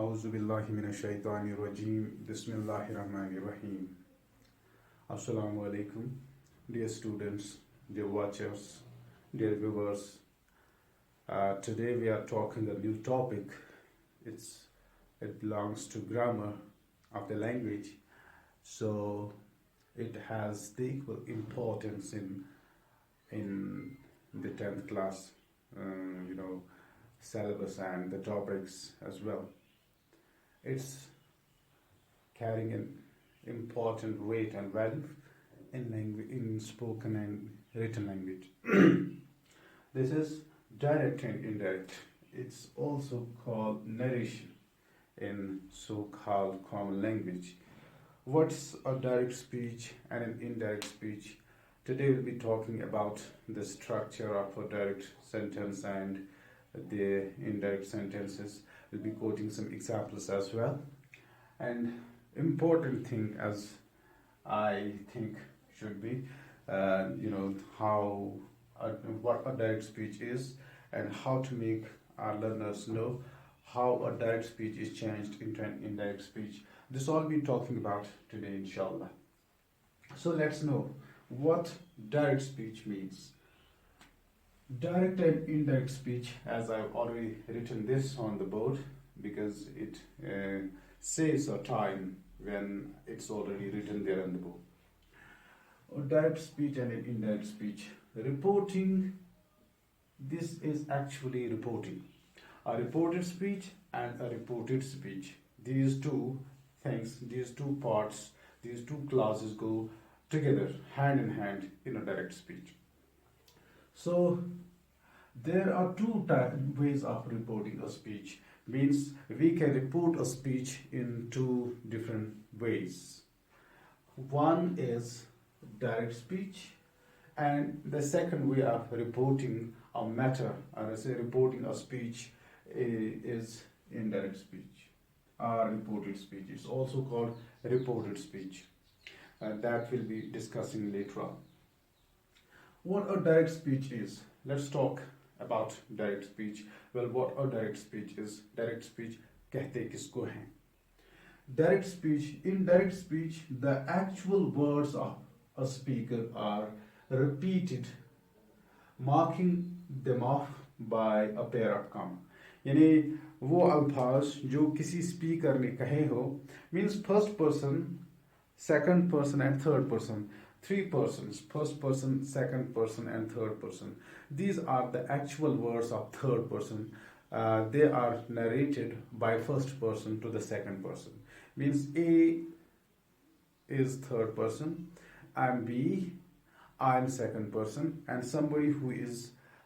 Auzubillahi minash-shaytanir-rajim. Bismillahir-rahmanir-rahim. Assalamu alaikum, dear students, dear watchers, dear viewers. Today we are talking a new topic. It belongs to grammar of the language, so it has the equal importance in the 10th class, syllabus and the topics as well. It's carrying an important weight and value in spoken and written language. This is direct and indirect. It's also called narration in so-called common language. What's a direct speech and an indirect speech? Today we'll be talking about the structure of a direct sentence and the indirect sentences. We'll be quoting some examples as well. And important thing, as I think should be, what a direct speech is and how to make our learners know how a direct speech is changed into an indirect speech. This all we'll be talking about today, inshallah. So let's know what direct speech means. Direct and indirect speech, as I've already written this on the board because it saves a time when it's already written there on the board. Direct speech and an indirect speech. Reporting, this is actually reporting. A reported speech and a reported speech. These two things, these two parts, these two clauses go together, hand in hand in a direct speech. So there are two ways of reporting a speech. Means we can report a speech in two different ways. One is direct speech, and the second way of reporting a matter, or I say reporting a speech, is indirect speech or reported speech. It's also called reported speech. That we'll be discussing later on. What a direct speech is. Let's talk about direct speech. Well, what a direct speech is. Direct speech कहते किसको हैं? Direct speech, in direct speech, the actual words of a speaker are repeated, marking them off by a pair of comma. यानी वो अल्फाज जो किसी speaker ने कहे हो, means first person, second person and third person. Three persons, first person, second person and third person. These are the actual words of third person. They are narrated by first person to the second person. Means A is third person, I'm B, I'm second person, and somebody who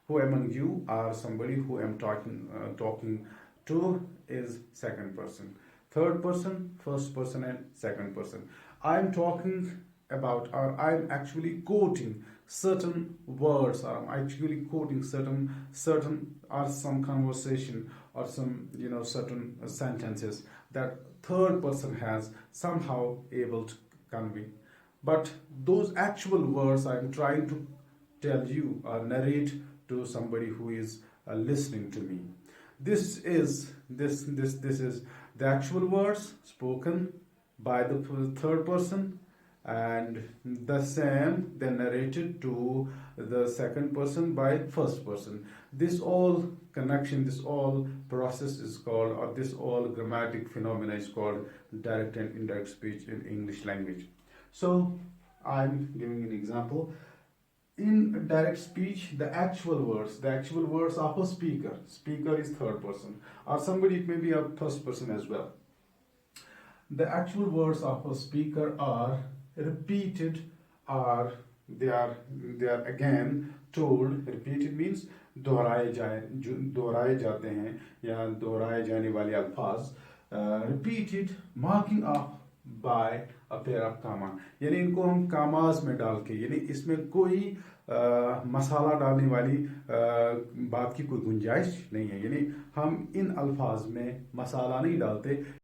among you or somebody who I'm talking to is second person. Third person, first person and second person. I'm talking about, or I'm actually quoting certain words, or I'm actually quoting certain or some conversation or some certain sentences that third person has somehow able to convey. But those actual words I'm trying to tell you or narrate to somebody who is listening to me. This is the actual words spoken by the third person, and the same then narrated to the second person by first person. This all connection, this all process is called, or this all grammatic phenomena is called direct and indirect speech in English language. So I'm giving an example. In direct speech, the actual words of a speaker is third person, or somebody, it may be a first person as well. The actual words of a speaker are repeated, or they are again told. Repeated means दोहराए जाते हैं या दोहराए जाने वाले अल्फाज. Repeated, marking up by a pair of comma. यानी इनको हम कामाज में डाल के, यानी इसमें कोई मसाला डालने वाली बात की कोई गुंजाइश नहीं है. यानी हम इन अल्फाज में मसाला नहीं डालते.